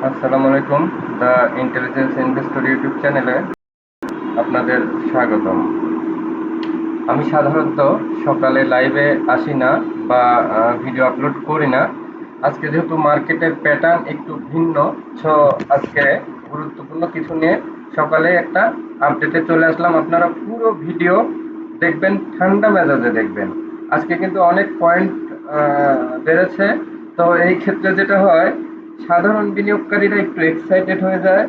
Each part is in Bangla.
আসসালামু আলাইকুম। দ্য ইন্টেলিজেন্স ইনভেস্টর ইউটিউব চ্যানেলে আপনাদের স্বাগতম। আমি সাধারণত সকালে লাইভে আসি না বা ভিডিও আপলোড করি না। আজকে যেহেতু মার্কেটের প্যাটার্ন একটু ভিন্ন, সো আজকে গুরুত্বপূর্ণ কিছু নিয়ে সকালে একটা আপডেটে চলে আসলাম। আপনারা পুরো ভিডিও দেখবেন, ঠান্ডা মেজাজে দেখবেন। আজকে কিন্তু অনেক পয়েন্ট বেড়েছে। তো এই ক্ষেত্রে যেটা হয়, সাধারণ বিনিয়োগকারীরা একটু এক্সাইটেড হয়ে যায়,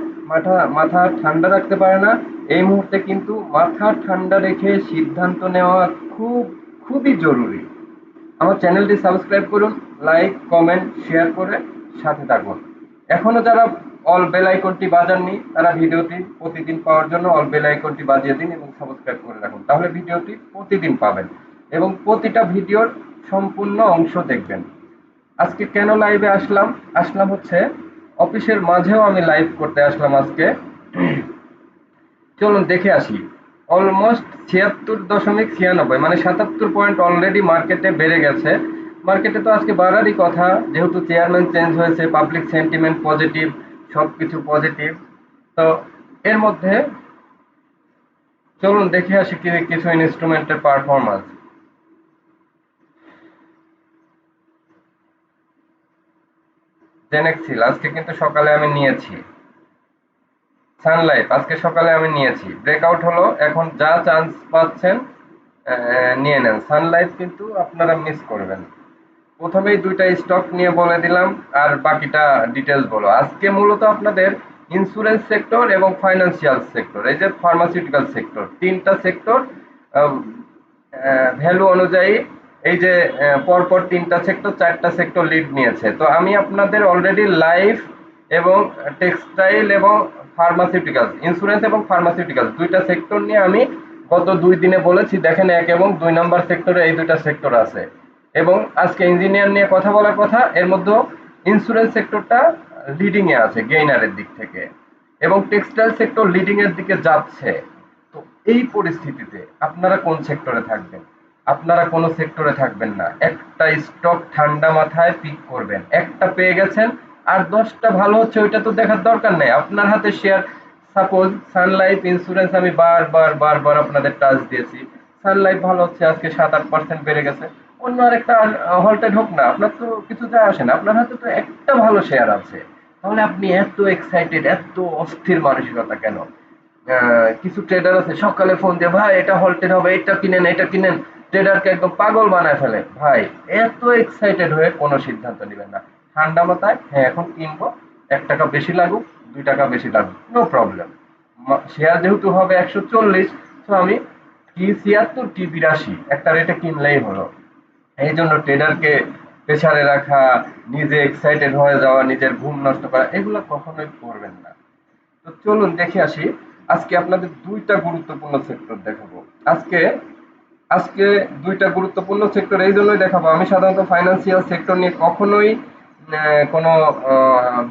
মাথা ঠান্ডা রাখতে পারে না। এই মুহূর্তে কিন্তু মাথা ঠান্ডা রেখে সিদ্ধান্ত নেওয়া খুবই জরুরি। আমার চ্যানেলটি সাবস্ক্রাইব করুন, লাইক কমেন্ট শেয়ার করে সাথে থাকুন। এখনো যারা অল বেল আইকনটি বাজাননি, তারা ভিডিওটি প্রতিদিন পাওয়ার জন্য অল বেল আইকনটি বাজিয়ে দিন এবং সাবস্ক্রাইব করে রাখুন। তাহলে ভিডিওটি প্রতিদিন পাবেন এবং প্রতিটা ভিডিওর সম্পূর্ণ অংশ দেখবেন। আজকে কেন লাইভে আসলাম হচ্ছে, অফিসের মাঝেও আমি লাইভ করতে আসলাম আজকে। চলুন দেখে আসি। অলমোস্ট 76.96 মানে 77 পয়েন্ট অলরেডি মার্কেটে বেড়ে গেছে। মার্কেটে তো আজকে বাড়ারই কথা, যেহেতু চেয়ারম্যান চেঞ্জ হয়েছে, পাবলিক সেন্টিমেন্ট পজিটিভ, সবকিছু পজিটিভ। তো এর মধ্যে চলুন দেখে আসি কিছু ইনস্ট্রুমেন্টের পারফরমেন্স। জেনেক্সিল আজকে কিন্তু সকালে আমি নিয়েছি। সানলাইফ আজকে সকালে আমি নিয়েছি, ব্রেকআউট হলো, এখন যা চান্স পাচ্ছেন নিয়ে নেন। সানলাইফ কিন্তু আপনারা মিস করবেন। প্রথমেই দুইটা স্টক নিয়ে বলে দিলাম, আর বাকিটা ডিটেলস বলো। আজকে মূলত আপনাদের ইন্স্যুরেন্স সেক্টর এবং ফাইন্যান্সিয়াল সেক্টর, এই যে ফার্মাসিউটিক্যাল সেক্টর, তিনটা সেক্টর ভ্যালু অনুযায়ী, এই যে পরপর তিনটা সেক্টর, চারটা সেক্টর লিড নিয়েছে। তো আমি আপনাদের অলরেডি লাইফ এবং টেক্সটাইল এবং ফার্মাসিউটিক্যালস, ইন্স্যুরেন্স এবং ফার্মাসিউটিক্যালস দুইটা সেক্টর নিয়ে আমি গত 2 দিনে বলেছি। দেখেন, 1 এবং 2 নম্বর সেক্টরে এই দুইটা সেক্টর আছে। এবং আজকে ইঞ্জিনিয়ার নিয়ে কথা বলার কথা, এর মধ্যে ইন্স্যুরেন্স সেক্টরটা লিডিং এ আছে গেইনারের দিক থেকে, এবং টেক্সটাইল সেক্টর লিডিং এর দিকে যাচ্ছে। তো এই পরিস্থিতিতে আপনারা কোন সেক্টরে থাকবেন? আপনারা কোনো সেক্টরে থাকবেন না। একটা স্টক ঠান্ডা মাথায় পিক করবেন। একটা পেয়ে গেছেন, আর 10টা ভালো হচ্ছে ওইটা তো দেখার দরকার নেই। আপনার হাতে শেয়ার, সাপোজ সানলাইফ ইন্স্যুরেন্স, আমি বারবার আপনাদের টাচ দিয়েছি। সানলাইফ ভালো হচ্ছে, আজকে 7-8% বেড়ে গেছে। অন্য আরেকটা হল্টেড হোক না, আপনার তো কিছু যায় আসে না। আপনার হাতে তো একটা ভালো শেয়ার আছে, তাহলে আপনি এত এক্সাইটেড, এত অস্থির মানসিকতা কেন? কিছু ট্রেডার আছে সকালে ফোন দিয়ে, ভাই এটা হল্টেড হবে, এটা কিনেন, এটা কিনেন। ট্রেডারকে একদম পাগল বানায় ফেলে। ভাই, এত এক্সাইটেড হয়ে কোনো সিদ্ধান্ত নেবেন না। ঠান্ডা মাথায়, হ্যাঁ এখন কিনবো, 1 টাকা বেশি লাগুক, 2 টাকা বেশি লাগুক, নো প্রবলেম। শেয়ার যেহেতু হবে 140, তো আমি T76 T82 একটা রেটে কিনলেই হলো। এই জন্য ট্রেডারকে প্রেসারে রাখা, নিজে এক্সাইটেড হয়ে যাওয়া, নিজের ঘুম নষ্ট করা, এগুলো কখনোই করবেন না। তো চলুন দেখে আসি। আজকে আপনাদের দুইটা গুরুত্বপূর্ণ সেক্টর দেখাবো। আজকে আজকে দুইটা গুরুত্বপূর্ণ সেক্টর এই জন্যই দেখাবো, আমি সাধারণত ফাইন্যান্সিয়াল সেক্টর নিয়ে কখনোই কোনো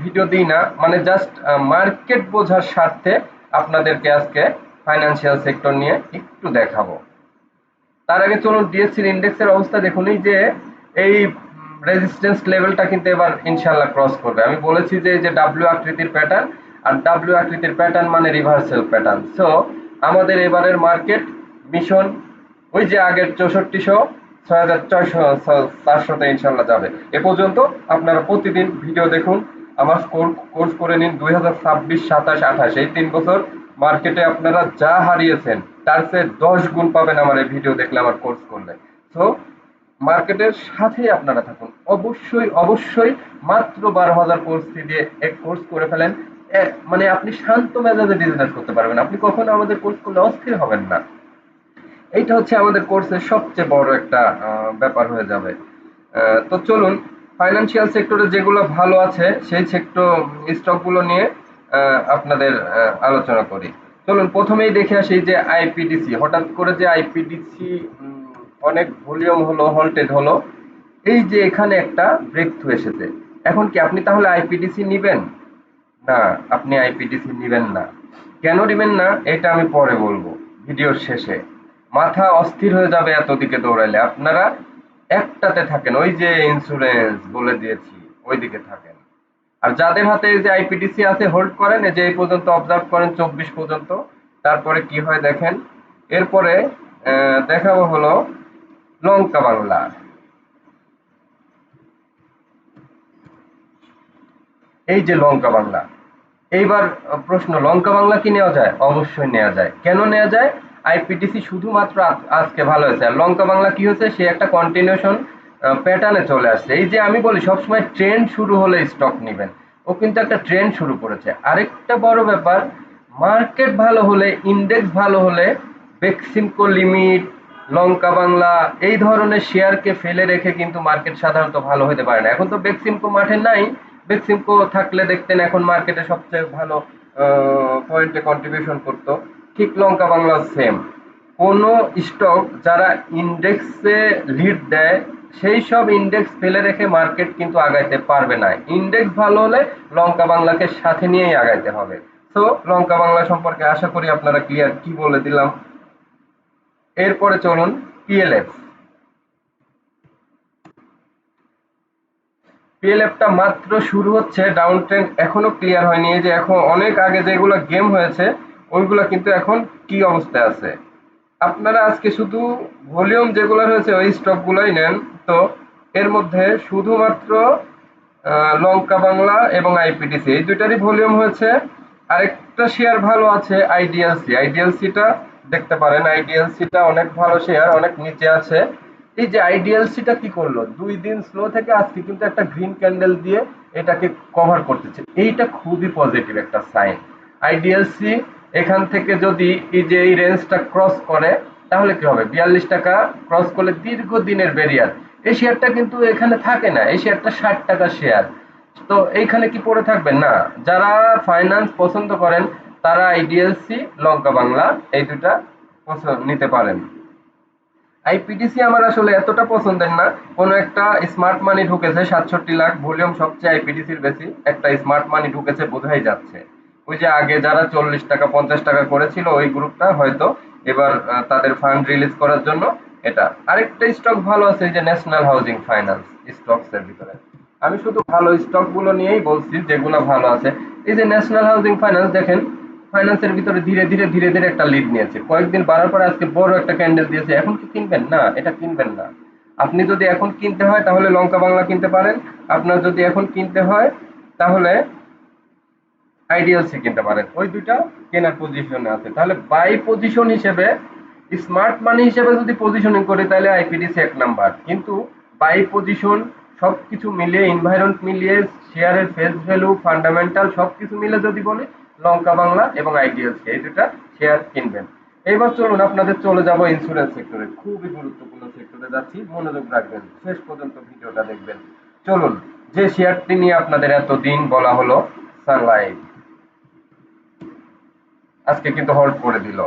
ভিডিও দিই না। মানে জাস্ট মার্কেট বোঝার স্বার্থে আপনাদেরকে আজকে ফাইন্যান্সিয়াল সেক্টর নিয়ে একটু দেখাবো। তার আগে চলুন ডিএসসির ইন্ডেক্সের অবস্থা দেখুন। এই যে এই রেজিস্ট্যান্স লেভেলটা কিন্তু এবার ইনশাল্লাহ ক্রস করবে। আমি বলেছি যে এই যে ডাব্লিউ আকৃতির প্যাটার্ন, আর ডাব্লিউ আকৃতির প্যাটার্ন মানে রিভার্সাল প্যাটার্ন। সো আমাদের এবারের মার্কেট মিশন ওই যে আগের 6400, 6400-তে ইনশাল্লাহ যাবে। এ পর্যন্ত আপনারা প্রতিদিন ভিডিও দেখুন, আমার কোর্স করে নিন। 2026, 27, 28 এই 3 বছর মার্কেটে আপনারা যা হারিয়েছেন, তার চেয়ে 10 গুণ পাবেন আমার এই ভিডিও দেখলে, আমার কোর্স করলে। সো মার্কেটের সাথেই আপনারা থাকুন। অবশ্যই মাত্র 12,000 কোর্স ফি দিয়ে এক কোর্স করে ফেলেন। মানে আপনি শান্ত মেজাজে বিজনেস করতে পারবেন। আপনি কখনো আমাদের কোর্স করলে অস্থির হবেন না। এইটা হচ্ছে আমাদের কোর্সের সবচেয়ে বড় একটা ব্যাপার হয়ে যাবে। তো চলুন ফাইন্যান্সিয়াল সেক্টরে যেগুলো ভালো আছে সেই সেক্টর স্টকগুলো নিয়ে আপনাদের আলোচনা করি। চলুন প্রথমেই দেখে আসি যে আইপিডিসি, হঠাৎ করে যে আইপিডিসি অনেক ভলিউম হলো, হল্টেড হলো। এই যে এখানে একটা ব্রেক থ্রু এসেছে। এখন কি আপনি তাহলে আইপিডিসি নিবেন? না, আপনি আইপিডিসি নিবেন না। কেন নিবেন না এটা আমি পরে বলবো ভিডিওর শেষে। মাথা অস্থির হয়ে যাবে এত দিকে দৌড়াইলে। আপনারা একটাতে থাকেন, ওই যে ইন্স্যুরেন্স বলে দিয়েছি, ওই দিকে থাকেন। আর যাদের হাতে এই যে আইপিডিসি আছে হোল্ড করেন, এই যে এই পর্যন্ত অবজার্ভ করেন 24 পর্যন্ত, তারপরে কি হয় দেখেন। এরপরে দেখাবো হলো লঙ্কা বাংলা। এই যে লঙ্কা বাংলা, এইবার প্রশ্ন, লঙ্কা বাংলা কি নেওয়া যায়? অবশ্যই নেওয়া যায়। কেন নেওয়া যায়? আইপিটিসি শুধুমাত্র আজকে ভালো হয়েছে, আর লঙ্কা বাংলা কি হচ্ছে, সে একটা কন্টিনিউশন প্যাটার্নে চলে আসছে। এই যে আমি বলি সবসময় ট্রেন্ড শুরু হলে স্টক নেবেন, ও কিন্তু একটা ট্রেন্ড শুরু করেছে। আরেকটা বড় ব্যাপার, মার্কেট ভালো হলে, ইন্ডেক্স ভালো হলে বেক্সিমকো লিমিট, লঙ্কা বাংলা এই ধরনের শেয়ারকে ফেলে রেখে কিন্তু মার্কেট সাধারণত ভালো হতে পারে না। এখন তো বেক্সিমকো মাঠে নাই, বেক্সিমকো থাকলে দেখতেন এখন মার্কেটে সবচেয়ে ভালো পয়েন্টে কন্ট্রিবিউশন করতো। ঠিক লঙ্কা বাংলা সেম। কোন স্টক যারা ইন্ডেক্সে লিড দেয়, সেই সব ইন্ডেক্স ফেলে রেখে মার্কেট কিন্তু আগাইতে পারবে না। ইন্ডেক্স ভালো হলে লঙ্কা বাংলাকে সাথে নিয়েই আগাইতে হবে। তো লঙ্কা বাংলা সম্পর্কে আশা করি আপনারা ক্লিয়ার, কি বলে দিলাম। এরপরে চলুন পিএলএফ। পিএলএফটা মাত্র শুরু হচ্ছে, ডাউন ট্রেন্ড এখনো ক্লিয়ার হয়নি। এই যে এখন অনেক আগে যেগুলো গেম হয়েছে ওইগুলো কিন্তু এখন কি অবস্থায় আছে। আপনারা আজকে শুধু ভলিউম যেগুলো হয়েছে ওই স্টক গুলোই নেন। তো এর মধ্যে শুধুমাত্র লঙ্কা বাংলা এবং আইপিডিসি এই দুইটারই ভলিউম হয়েছে। আরেকটা শেয়ার ভালো আছে আইডিএলসি, আইডিএলসিটা দেখতে পারেন। আইডিএলসিটা অনেক ভালো শেয়ার, অনেক নিচে আছে। এই যে আইডিএলসিটা কি করলো, 2 দিন স্লো থেকে আজকে কিন্তু একটা গ্রিন ক্যান্ডেল দিয়ে এটাকে কভার করতেছে। এইটা খুবই পজিটিভ একটা সাইন। আইডিএলসি এখান থেকে যদি এই যে এই রেঞ্জটা ক্রস করে, তাহলে কি হবে, 42 টাকা ক্রস করলে দীর্ঘদিনের ব্যারিয়ার। এই শেয়ারটা কিন্তু এখানে থাকে না, এই শেয়ারটা 60 টাকা শেয়ার। তো এইখানে কি পড়ে থাকবেন না? যারা ফাইন্যান্স পছন্দ করেন তারা আইডিএলসি, লঙ্কা বাংলা এই দুটা নিতে পারেন। আইপিডিসি আমার আসলে এতটা পছন্দের না। কোনো একটা স্মার্ট মানি ঢুকেছে 67 লাখ, ভলিউম সবচেয়ে আইপিডিসির বেশি, একটা স্মার্ট মানি ঢুকেছে বোঝাই যাচ্ছে। ওই যে আগে যারা 40 টাকা 50 টাকা করেছিল ওই গ্রুপটা হয়তো এবার তাদের ফান্ড রিলিজ করার জন্য এটা। আরেকটা স্টক ভালো আছে, এই যে ন্যাশনাল হাউজিং ফাইন্যান্স স্টকস এর ভিতরে। আমি শুধু ভালো স্টক গুলো নিয়েই বলছি যেগুলো ভালো আছে। এই যে ন্যাশনাল হাউজিং ফাইন্যান্স দেখেন, ফাইন্যান্সের ভিতরে ধীরে ধীরে একটা লিড নিয়েছে, কয়েকদিন বাড়ার পরে আজকে বড় একটা ক্যান্ডেল দিয়েছে। এখন কি কিনবেন? না, এটা কিনবেন না। আপনি যদি এখন কিনতে হয় তাহলে লঙ্কা বাংলা কিনতে পারেন। আপনার যদি এখন কিনতে হয় তাহলে আইডিএলসি কিনতে পারেন। ওই দুইটা কেনার পজিশনে আছে। তাহলে বাই পজিশন হিসেবে, স্মার্ট মানি হিসেবে যদি পজিশনিং করি তাহলে আইপিডিসি 1 নাম্বার। কিন্তু বাই পজিশন সবকিছু মিলিয়ে, এনভায়রনমেন্ট মিলিয়ে, শেয়ারের ফেস ভ্যালু, ফান্ডামেন্টাল সবকিছু মিলে যদি বলি, লঙ্কা বাংলা এবং আইডিএলসি এই দুটা শেয়ার কিনবেন। এবার চলুন আপনাদের চলে যাব ইন্স্যুরেন্স সেক্টরে। খুবই গুরুত্বপূর্ণ সেক্টরে যাচ্ছি, মনোযোগ রাখবেন, শেষ পর্যন্ত ভিডিওটা দেখবেন। চলুন, যে শেয়ারটি নিয়ে আপনাদের এতদিন বলা হলো, সানলাইফ আজকে কিন্তু হোল্ড করে দিল।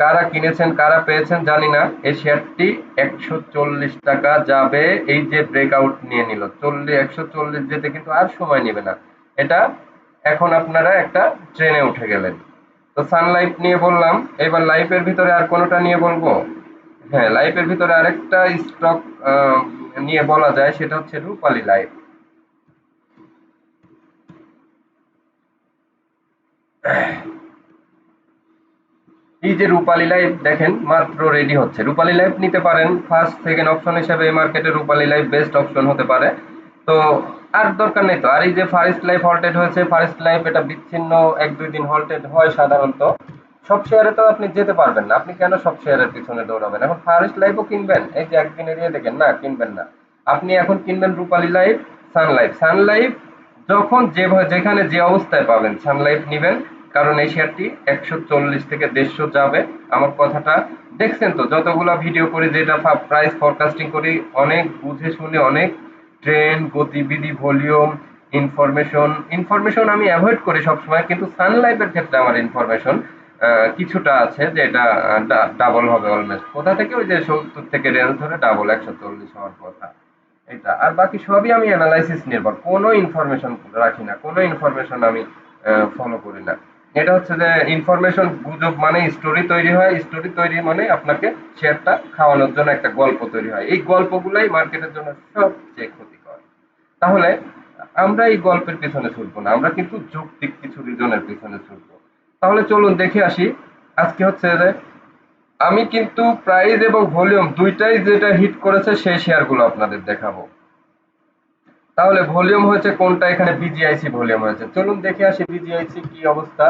কারা কিনেছেন কারা পেয়েছেন জানি না। এই শেয়ারটি 140 টাকা যাবে, এই যে ব্রেকআউট নিয়ে নিল 140 যেতে কিন্তু আর সময় নেবে না। এটা এখন আপনারা একটা ট্রেনে উঠে গেলেন। তো সানলাইফ নিয়ে বললাম, এবার লাইফের ভিতরে আর কোনোটা নিয়ে বলবো। হ্যাঁ, লাইফের ভিতরে আরেকটা স্টক নিয়ে বলা যায়, সেটা হচ্ছে রূপালী লাইফ। এই যে রূপালী লাইফ দেখেন মাত্র রেডি হচ্ছে, রূপালী লাইফ নিতে পারেন। ফার্স্ট সেকেন্ড অপশন হিসেবে এই মার্কেটে রূপালী লাইফ বেস্ট অপশন হতে পারে। তো আর দরকার নেই তো। আর এই যে ফার্স্ট লাইফ হল্টেড হয়েছে, ফার্স্ট লাইফ এটা বিচ্ছিন্ন 1-2 দিন হল্টেড হয় সাধারণত। সব শেয়ারে তো আপনি যেতে পারবেন না, আপনি কেন সব শেয়ারের পিছনে দৌড়াবেন? এখন ফার্স্ট লাইফও কিনবেন, এই যে একদিন এড়িয়ে দেখেন, না কিনবেন না। আপনি এখন কিনবেন রূপালী লাইফ, সানলাইফ। সানলাইফ যখন যেখানে যে অবস্থায় পাবেন সানলাইফ নিবেন, কারণ এই শেয়ারটি 140 থেকে 150 যাবে। আমার কথাটা দেখছেন তো, যতগুলা ভিডিও করি, যেটা প্রাইস ফরকাস্টিং করি, অনেক বুঝে শুনে, অনেক ট্রেন্ড, গতিবিধি, ভলিউম, ইনফরমেশন আমি অ্যাভয়েড করি সবসময়, কিন্তু সানলাইফের ক্ষেত্রে আমার ইনফরমেশন কিছুটা আছে, যে এটা ডাবল হবে অলমোস্ট। কোথা থেকে? ওই যে 70 থেকে রেঞ্জ ধরে ডাবল 140 হওয়ার কথা। এটা আর বাকি সবই আমি অ্যানালাইসিস নির্ভর, কোনো ইনফরমেশন রাখি না, কোনো ইনফরমেশন আমি ফলো করি না। এটা হচ্ছে যে ইনফরমেশন গুজব মানে স্টোরি তৈরি হয়, স্টোরি তৈরি মানে আপনাকে শেয়ারটা খাওয়ানোর জন্য একটা গল্প তৈরি হয়। এই গল্পগুলাই মার্কেটের জন্য সবচেয়ে ক্ষতিকর। তাহলে আমরা এই গল্পের পিছনে ছুটবো না, আমরা কিন্তু যৌক্তিক কিছু রিজনের পিছনে ছুটবো। তাহলে চলুন দেখে আসি। আজকে হচ্ছে যে আমি কিন্তু প্রাইস এবং ভলিউম দুইটাই যেটা হিট করেছে সেই শেয়ারগুলো আপনাদের দেখাবো। তাহলে ভলিউম হয়েছে কোনটা? এখানে বিজিআইসি ভলিউম হয়েছে। চলুন দেখে আসি বিজিআইসি কি অবস্থা।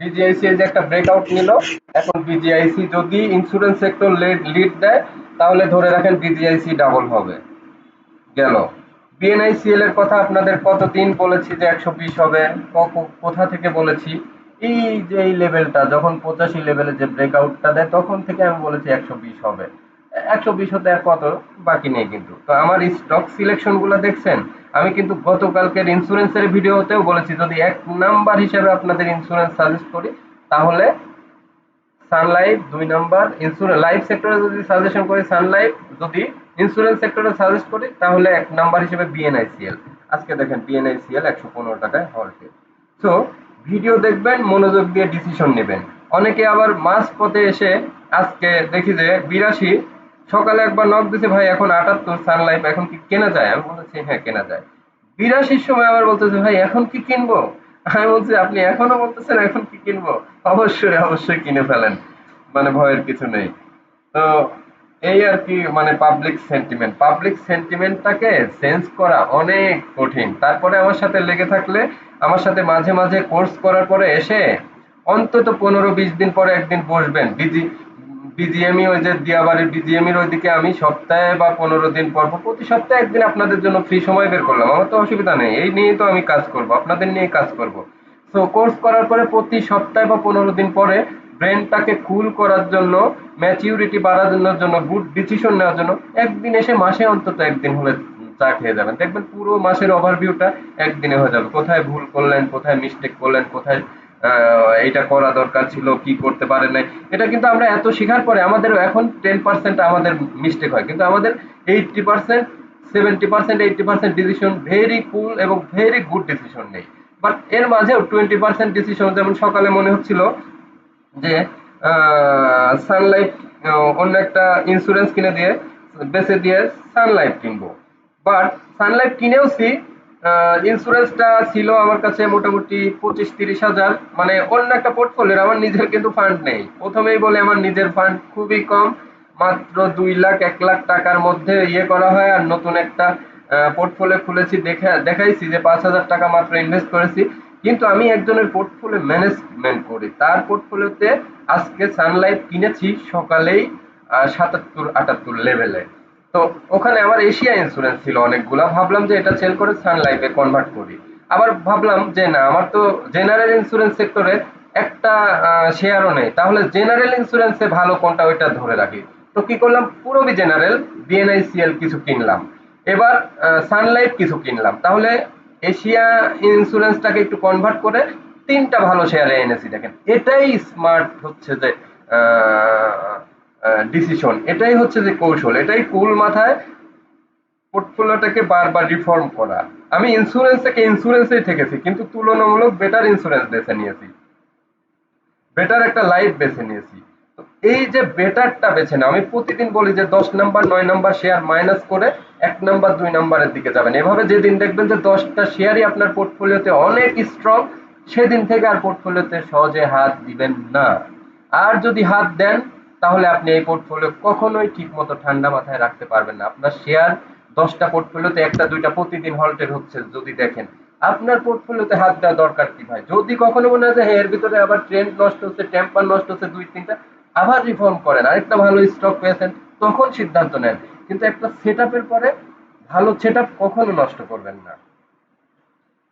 বিজিআইসি এই যে একটা ব্রেকআউট নিল। এখন বিজিআইসি যদি ইন্স্যুরেন্স সেক্টর লিড দেয় তাহলে ধরে রাখেন বিজিআইসি ডাবল হবে। গেল। বিএনআইসিএল এর কথা আপনাদের কতদিন বলেছি যে 120 হবে, কোথা থেকে বলেছি? এই যে এই লেভেলটা যখন 85 লেভেলে যে ব্রেকআউটটা দেয় তখন থেকে আমি বলেছি 120 হবে। 120 হতে আর কত বাকি নেই কিন্তু। তো আমার স্টক সিলেকশন গুলো দেখছেন? আমি কিন্তু গতকালকের ইন্স্যুরেন্সের ভিডিওতেও বলেছি যদি এক নাম্বার হিসেবে আপনাদের ইন্স্যুরেন্স সাজেস্ট করি তাহলে সান লাইফ, ২ নাম্বার ইন্স্যুরেন্স লাইফ সেক্টরে যদি সাজেশন করি সান লাইফ, যদি ইন্স্যুরেন্স সেক্টরে সাজেস্ট করি তাহলে ১ নাম্বার হিসেবে বিএনআইসিএল। আজকে দেখেন বিএনআইসিএল ১১৫ টাকায় হল্টে। সো ভিডিও দেখবেন, মনোযোগ দিয়ে ডিসিশন নেবেন। অনেকে আবার মাঝপথে এসে আজকে দেখি যে ৮২ সকালে একবার নক দিছে, ভাই এখন ৭৮ সান লাইফ এখন কি কেনা যায়? আমি বলেছি হ্যাঁ কেনা যায়। ৮২ সময় আবার বলতেছে ভাই এখন কি কিনবো? আমি বলছি আপনি এখনো বলতেছেন এখন কি কিনবো? অবশ্যই অবশ্যই কিনে ফেলেন, মানে ভয়ের কিছু নেই। তো এই আর কি, মানে পাবলিক সেন্টিমেন্টটাকে চেঞ্জ করা অনেক কঠিন। তারপরে আমার সাথে লেগে থাকলে, আমার সাথে মাঝে মাঝে কোর্স করার পরে এসে অন্তত ১৫-২০ দিন পরে একদিন বসবেন। বিজিএমই ওই যে দিয়াবাড়ির বিজিএমির ওইদিকে আমি সপ্তাহে বা ১৫ দিন পর পর প্রতি সপ্তাহে একদিন আপনাদের জন্য ফ্রি সময় বের করলাম। আমার তো অসুবিধা নেই, এই নিয়েই তো আমি কাজ করব, আপনাদের নিয়েই কাজ করব। তো কোর্স করার পরে প্রতি সপ্তাহে বা ১৫ দিন পরে ব্রেনটাকে কুল করার জন্য, ম্যাচিউরিটি বাড়ানোর জন্য, গুড ডিসিশন নেওয়ার জন্য একদিন এসে মাসে অন্তত একদিন হলে চা খেয়ে যাবেন। দেখবেন পুরো মাসের ওভারভিউটা একদিনে হয়ে যাবে। কোথায় ভুল করলেন, কোথায় মিস্টেক করলেন, কোথায় এইটা করা দরকার ছিল, কি করতে পারেন নাই। এটা কিন্তু আমরা এত শেখার পরে আমাদের এখন 10% আমাদের মিস্টেক হয়, কিন্তু আমাদের 80%, 70%, 80% ডিসিশন ভেরি কুল এবং ভেরি গুড ডিসিশন নেই। বাট এর মাঝেও 20% ডিসিশন, যেমন সকালে মনে হচ্ছিল যে সানলাইফ অন্য একটা ইন্স্যুরেন্স কিনে দিয়ে বেচে দিয়ে সানলাইফ কিনবো। বাট সানলাইফ কিনেওছি, ইন্স্যুরেন্সটা ছিল আমার কাছে মোটামুটি ২৫-৩০ হাজার, মানে অন্য একটা পোর্টফোলিওর, আমার নিজের কিন্তু ফান্ড নেই। প্রথমেই বলে আমার নিজের ফান্ড খুবই কম, মাত্র ২ লাখ ১ লাখ টাকার মধ্যে ইয়ে করা হয়। আর নতুন একটা পোর্টফোলিও খুলেছি, দেখাইছি যে ৫ হাজার টাকা মাত্র ইনভেস্ট করেছি। কিন্তু আমি একজনের পোর্টফোলিও ম্যানেজমেন্ট করি, তার পোর্টফোলিওতে আজকে সানলাইফ কিনেছি সকালেই ৭৭-৭৮ লেভেলে। তো ওখানে আমার এশিয়া ইন্স্যুরেন্স ছিল অনেকগুলা, ভাবলাম যে এটা সেল করে সান লাইফে কনভার্ট করি। আবার ভাবলাম যে না, আমার তো জেনারেল ইন্স্যুরেন্স সেক্টরে একটা শেয়ারও নেই, তাহলে জেনারেল ইন্স্যুরেন্সে ভালো কোনটা ওইটা ধরে রাখি। তো কি করলাম, পুরোবি জেনারেল, বিএনআইসিএল কিছু কিনলাম, এবার সান লাইফ কিছু কিনলাম। তাহলে এশিয়া ইন্স্যুরেন্সটাকে একটু কনভার্ট করে ৩টা ভালো শেয়ারে এনেছি। দেখেন এটাই স্মার্ট হচ্ছে যে ডিসিশন, এটাই হচ্ছে যে কৌশল, এটাই কুল মাথায় পোর্টফোলিওটাকে বারবার রিফর্ম করা। আমি ইন্স্যুরেন্স থেকে ইন্স্যুরেন্সেই থেকেছি, কিন্তু তুলনামূলক বেটার ইন্স্যুরেন্স বেছে নিয়েছি, বেটার একটা লাইফ বেছে নিয়েছি। তো এই যে বেটারটা বেছে নাও, আমি প্রতিদিন বলি যে ১০ নাম্বার ৯ নাম্বার শেয়ার মাইনাস করে ১ নাম্বার ২ নাম্বারের দিকে যাবেন। এভাবে যেদিন দেখবেন যে ১০টা শেয়ারই আপনার পোর্টফোলিওতে অনেক স্ট্রং, সেদিন থেকে আর পোর্টফোলিওতে সহজে হাত দিবেন না। আর যদি হাত দেন তাহলে আপনি এই পোর্টফোলিও কখনোই ঠিক মতো ঠান্ডা মাথায় রাখতে পারবেন না। আপনার শেয়ার ১০টা পোর্টফোলিওতে ১টা ২টা প্রতিদিন হল্টের হচ্ছে যদি দেখেন, আপনার পোর্টফোলিওতে হাত দেওয়া দরকার কি ভাই? যদি কখনো মনে হয় যে হ্যাঁ এর ভিতরে আবার ট্রেন্ড নষ্ট হচ্ছে, টেম্পার নষ্ট হচ্ছে ২-৩টা, আবার রিফর্ম করেন, আরেকটা ভালো স্টক পেয়েছেন তখন সিদ্ধান্ত নেন। কিন্তু একটা সেট আপের পরে ভালো সেট আপ কখনো নষ্ট করবেন না।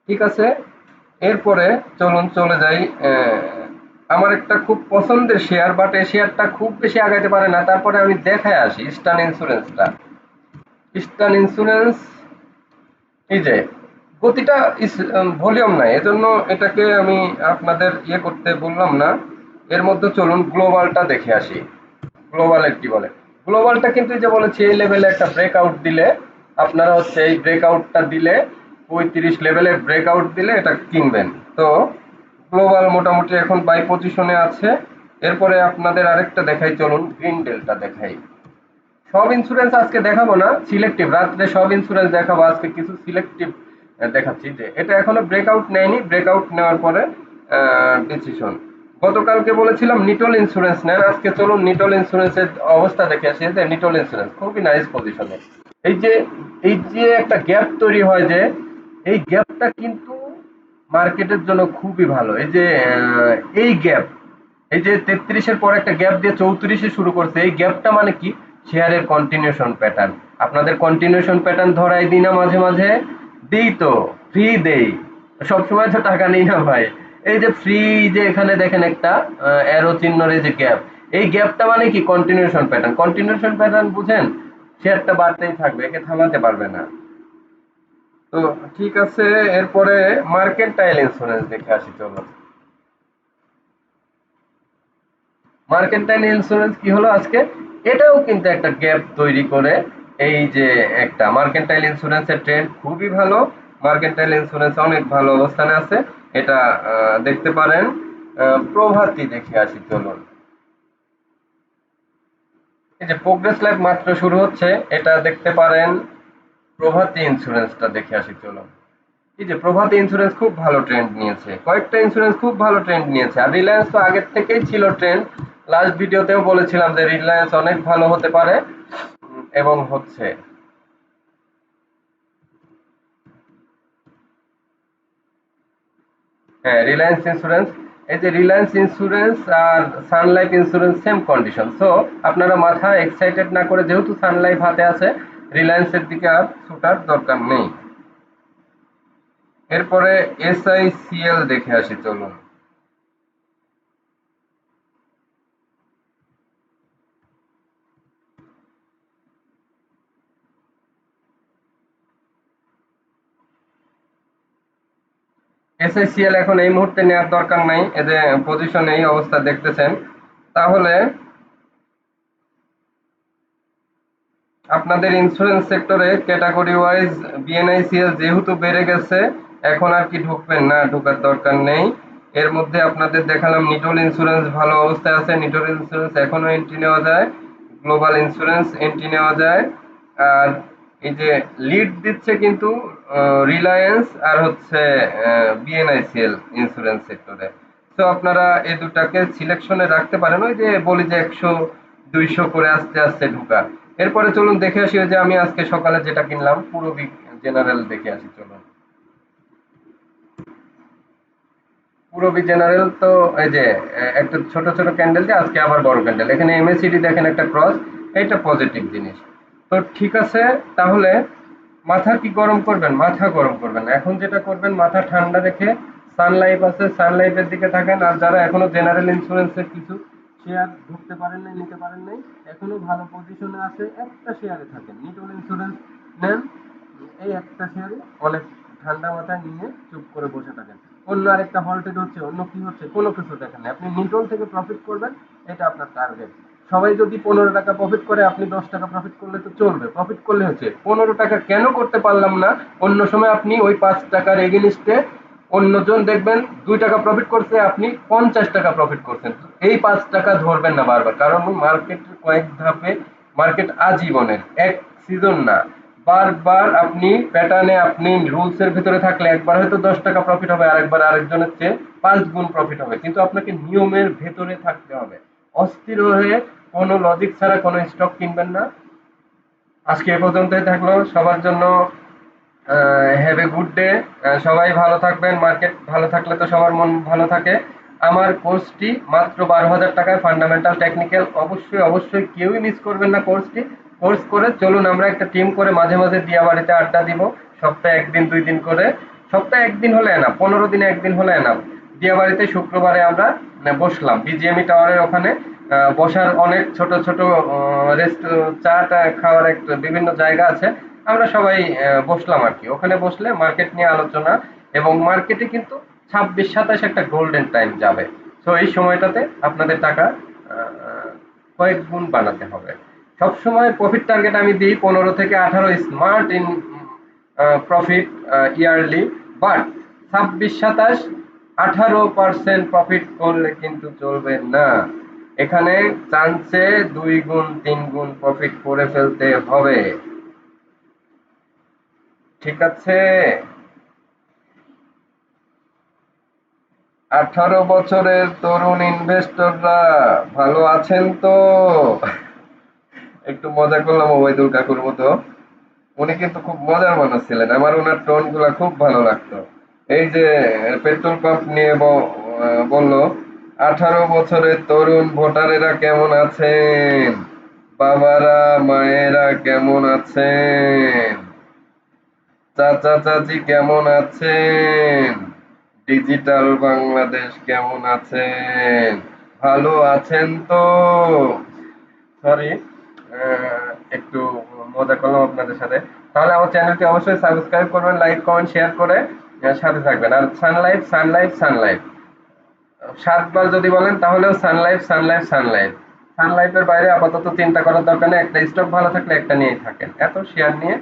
ঠিক আছে, এরপরে চলুন চলে যাই। আমার একটা খুব পছন্দের শেয়ার, বাট এই শেয়ারটা খুব বেশি আগাইতে পারে না, তারপরে আমি দেখায় আসি ইস্টার্ন ইন্স্যুরেন্সটা। ইস্টার্ন ইন্স্যুরেন্স এই যে গতিটা ভলিউম নাই, এজন্য এটাকে আমি আপনাদের ইয়ে করতে বললাম না। এর মধ্যে চলুন গ্লোবালটা দেখে আসি। গ্লোবালের কি বলে? গ্লোবালটা কিন্তু এই যে বলেছি এই লেভেলে একটা ব্রেকআউট দিলে আপনারা হচ্ছে এই ব্রেকআউটটা দিলে ৩৫ লেভেলে ব্রেকআউট দিলে এটা কিনবেন। তো গ্লোবাল মোটামুটি এখন বাই পজিশনে আছে। এরপরে আপনাদের আরেকটা দেখাই, চলুন গ্রিন ডেলটা দেখাই। সব ইন্স্যুরেন্স আজকে দেখাবো না, সিলেক্টিভ, রাত্রে সব ইন্স্যুরেন্স দেখাবো, আজকে কিছু সিলেক্টিভ দেখাচ্ছি। যে এটা এখনো ব্রেকআউট নেয়নি, ব্রেকআউট নেওয়ার পরে ডিসিশন। গতকালকে বলেছিলাম নিটল ইন্স্যুরেন্স নেন, আজকে চলুন নিটল ইন্স্যুরেন্সের অবস্থা দেখে আসি। যে নিটল ইন্স্যুরেন্স খুবই নাইস পজিশনে। এই যে এই যে একটা গ্যাপ তৈরি হয়, যে এই গ্যাপটা কিন্তু মার্কেটের জন্য খুবই ভালো। এই যে এই গ্যাপ, এই যে 33-এর পর একটা গ্যাপ দিয়ে 34-এ শুরু করছে, এই গ্যাপটা মানে কি? শেয়ারের কন্টিনিউশন প্যাটার্ন। আপনাদের কন্টিনিউশন প্যাটার্ন ধরাই দিই না মাঝে মাঝে? দিই তো, ফ্রি দেই। সবসময় তো টাকা নেই না ভাই। এই যে ফ্রি, যে এখানে দেখেন একটা অ্যারো চিহ্নের এই যে গ্যাপ, এই গ্যাপটা মানে কি? Continuation pattern. কন্টিনিউশন প্যাটার্ন বুঝেন? শেয়ারটা বাড়তেই থাকবে, একে থামাতে পারবে না। তো ঠিক আছে, এরপরে মার্কেন্টাইল ইন্স্যুরেন্স দেখে আসি চলো। মার্কেন্টাইল ইন্স্যুরেন্স কি হলো আজকে? এটাও কিন্তু একটা গ্যাপ তৈরি করে। এই যে একটা মার্কেন্টাইল ইন্স্যুরেন্সের ট্রেন্ড খুবই ভালো। মার্কেন্টাইল ইন্স্যুরেন্স অনেক ভালো অবস্থানে আছে। এটা দেখতে পারেন। প্রভাতি দেখে আসি চলুন। এই যে প্রোগ্রেস লাইফ মাত্র শুরু হচ্ছে, এটা দেখতে পারেন। প্রভাতি ইন্স্যুরেন্সটা দেখে আসি চলুন। এই যে প্রভাতি ইন্স্যুরেন্স খুব ভালো ট্রেন্ড নিয়েছে, কয়েকটা ইন্স্যুরেন্স খুব ভালো ট্রেন্ড নিয়েছে। আর রিলায়েন্স তো আগের থেকেই ছিল ট্রেন্ড। লাস্ট ভিডিওতেও বলেছিলাম যে রিলায়েন্স অনেক ভালো হতে পারে, এবং হচ্ছে। হ্যাঁ, রিলায়েন্স ইন্স্যুরেন্স। এই যে রিলায়েন্স ইন্স্যুরেন্স আর Sun Life insurance same condition. So আপনারা মাথা এক্সাইটেড না করে, যেহেতু সান লাইফ হাতে আছে, রিলায়েন্সের দিকে আর ছুটার দরকার নেই। এরপরে এসআইসিএল দেখে আসি চলুন। এসআইসিএল এখন এই মুহূর্তে নেওয়ার দরকার নাই, এদের পজিশন এই অবস্থা দেখতেছেন। তাহলে আপনাদের ইন্স্যুরেন্স সেক্টরে ক্যাটাগরি ওয়াইজ বিএনআইসিএল যেহেতু বেড়ে গেছে, এখন আর কি ঢুকবেন না? ঢোকার দরকার নেই। এর মধ্যে আপনাদের দেখালাম নিটল ইন্স্যুরেন্স ভালো অবস্থায় আছে, নিটল ইন্স্যুরেন্স এখনো এন্ট্রি নেওয়া যায়। গ্লোবাল ইন্স্যুরেন্স এন্ট্রি নেওয়া যায়। আর এই যে লিড দিচ্ছে কিন্তু রিলায়েন্স আর হচ্ছে বিএনআইসিএল ইন্স্যুরেন্স সেক্টরে। তো আপনারা এই দুটাকে সিলেকশনে রাখতে পারেন, ওই যে বলি যে 100-200 করে আস্তে আস্তে ঢুকা। এরপরে চলুন দেখে আসি, ওই যে আমি আজকে সকালে যেটা কিনলাম পূরবী জেনারেল দেখে আসি চলুন। পূরবী জেনারেল তো এই যে একটা ছোট ছোট ক্যান্ডেল, যে আজকে আবার বড় ক্যান্ডেল, এখানে এমএসিডি দেখেন একটা ক্রস। এটা পজিটিভ জিনিস। তো ঠিক আছে, তাহলে মাথা কি গরম করবেন? মাথা গরম করবেন না। এখন যেটা করবেন, মাথা ঠান্ডা রেখে সানলাইফ আছে, সানলাইফের দিকে থাকেন। আর যারা এখনো জেনারেল ইন্স্যুরেন্সের কিছু শেয়ার ঢুকতে পারেন নাই, নিতে পারেন নাই, এখনো ভালো পজিশনে আছে, একটা শেয়ারে থাকেন। নিটল ইন্স্যুরেন্স নেন, এই একটা শেয়ারে অনেক ঠান্ডা মাথায় নিয়ে চুপ করে বসে থাকেন। অন্য আরেকটা হল্টেড হচ্ছে, অন্য কি হচ্ছে, কোনো কিছু দেখেন না, আপনি নিটল থেকে প্রফিট করবেন, এটা আপনার টার্গেট। সবাই যদি 15 টাকা প্রফিট করে, আপনি 10 টাকা প্রফিট করলে তো চলবে, প্রফিট করলে হচ্ছে। 15 টাকা কেন করতে পারলাম না? অন্য সময় আপনি ওই 5 টাকার এগেনিস্টে অন্যজন দেখবেন 2 টাকা প্রফিট করছে, আপনি 50 টাকা প্রফিট করছেন। এই 5 টাকা ধরবেন না বারবার, কারণ মার্কেট কয়েক ধাপে, মার্কেট আজীবনের, এক সিজন না। বারবার আপনি প্যাটার্নে, আপনি রুলস এর ভিতরে থাকলে একবার হয়তো 10 টাকা প্রফিট হবে, আরেকবার আরেকজনের চেয়ে 5 গুণ প্রফিট হবে, কিন্তু আপনাকে নিয়মের ভেতরে থাকতে হবে। অস্থির হয়ে কোনো লজিক ছাড়া কোনো স্টক কিনবেন না। আজকে এ পর্যন্তই থাকলো সবার জন্য। Have a good day. সবাই ভালো থাকবেন, মার্কেট ভালো থাকলে তো সবার মন ভালো থাকে। আমার কোর্সটি মাত্র 12,000 টাকায়, ফান্ডামেন্টাল টেকনিক্যাল, অবশ্যই অবশ্যই কেউই মিস করবেন না কোর্সটি। কোর্স করে চলুন আমরা একটা টিম করে মাঝে মাঝে দিয়া বাড়িতে আড্ডা দিব, সপ্তাহে 1 দিন 2 দিন করে। সপ্তাহে 1 দিন হলে না, 15 দিনে 1 দিন হলে না। দিয়া বাড়িতে শুক্রবারে আমরা বসলাম বিজিএমই টাওয়ারের ওখানে। বসার অনেক ছোট ছোট রেস্ট, চা খাওয়ার একটা বিভিন্ন জায়গা আছে। আমরা সবাই বসলাম আর কি, ওখানে বসলে মার্কেট নিয়ে আলোচনা। এবং মার্কেটে কিন্তু 26-27 একটা গোল্ডেন টাইম যাবে। তো এই সময়টাতে আপনাদের টাকা কয়েক গুণ বানাতে হবে। সবসময় প্রফিট টার্গেট আমি দিই 15 থেকে 18, smart in profit yearly. But 26-27 18% profit করলে কিন্তু চলবে না। এখানে চান্সে 2 গুণ 3 গুণ প্রফিট করে ফেলতে হবে। ঠিক আছে? 18 বছরের তরুণ ইনভেস্টররা ভালো আছেন তো? একটু মজা করলাম ওবায়দুল কাকুর মতো। উনি কিন্তু খুব মজার মানুষ ছিলেন, আমার ওনার টোন গুলা খুব ভালো লাগতো। এই যে পেট্রোল পাম্প নিয়ে বলল, 18 বছরের তরুণ ভোটারেরা কেমন আছেন, বাবারা মায়েরা কেমন আছেন, চাচা চাচি কেমন আছেন, ডিজিটাল বাংলাদেশ কেমন আছেন, ভালো আছেন তো? সরি, একটু মজা করলাম আপনাদের সাথে। তাহলে আমার চ্যানেলটি অবশ্যই সাবস্ক্রাইব করবেন, লাইক কমেন্ট শেয়ার করে সাথে থাকবেন। আর সানলাইফ সানলাইফ সানলাইফ 7 বার যদি বলেন তাহলেও সানলাইফ সানলাইফ সানলাইফ। সানলাইফের বাইরে আপাতত চিন্তা করার দরকার নেই, একটা স্টক ভালো থাকলে একটা নিয়েই থাকেন, এত শেয়ার নিয়ে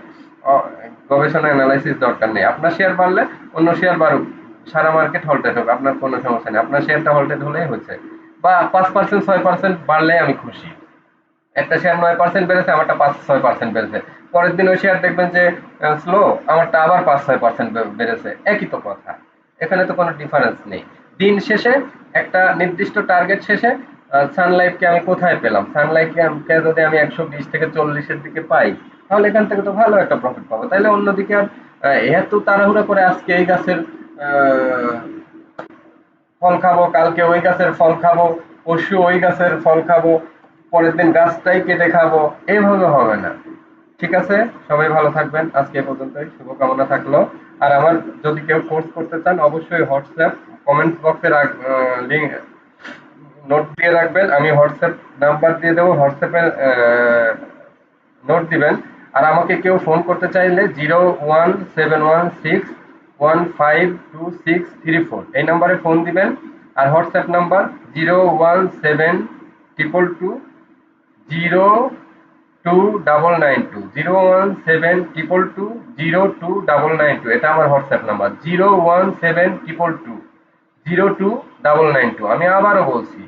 অ- গবেষণা অ্যানালাইসিস দরকার নেই। আপনার শেয়ার বাড়লে অন্য শেয়ার বাড়ুক, সারা মার্কেট হল্টেড হোক, আপনার কোনো সমস্যা নেই, আপনার শেয়ারটা হল্টেড হলেই হয়েছে। বা 5% 6% বাড়লে আমি খুশি। একটা শেয়ার 9% বেড়েছে, আমারটা 5-6% বেড়েছে, পরের দিন ওই শেয়ার দেখবেন যে স্লো, আমারটা আবার 5-6% বেড়েছে, একই তো কথা। এখানে তো কোনো ডিফারেন্স নেই। দিন শেষে একটা নির্দিষ্ট টার্গেট শেষে সানলাইফকে আমি কোথায় পেলাম, সানলাইফকে যদি আমি 120 থেকে 40-এর দিকে পাই, তাহলে এখান থেকে তো ভালো একটা প্রফিট পাবো। তাহলে অন্যদিকে আর এত তাড়াহুড়া করে আজকে এই গাছের আহ, ফল খাবো, কালকে ওই গাছের ফল খাবো, পরশু ওই গাছের ফল খাবো, পরের দিন গাছটাই কেটে খাবো, এইভাবে হবে না। ঠিক আছে? সবাই ভালো থাকবেন। আজকে এ পর্যন্তই। শুভকামনা থাকলো। আর আমার যদি কেউ কোর্স করতে চান অবশ্যই হোয়াটসঅ্যাপ কমেন্ট বক্সে লিঙ্ক নোট দিয়ে রাখবেন। আমি হোয়াটসঅ্যাপ নাম্বার দিয়ে দেবো, হোয়াটসঅ্যাপে নোট দিবেন। আর আমাকে কেউ ফোন করতে চাইলে 01716152634 এই নাম্বারে ফোন দিবেন। আর হোয়াটসঅ্যাপ নাম্বার 017220222, এটা আমার হোয়াটসঅ্যাপ নাম্বার। 017220222। আমি আবারও বলছি,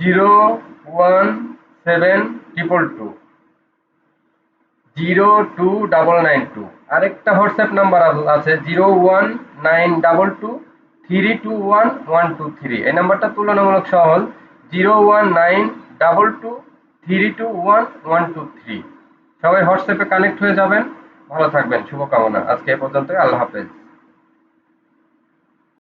017220222। আরেকটা হোয়াটসঅ্যাপ নাম্বার আছে 01922321123। এই নাম্বারটা তুলনামূলক সহজ। 01922321123। সবাই হোয়াটসঅ্যাপে কানেক্ট হয়ে যাবেন। ভালো থাকবেন, শুভকামনা। আজকে এ পর্যন্তই। আল্লাহ হাফেজ।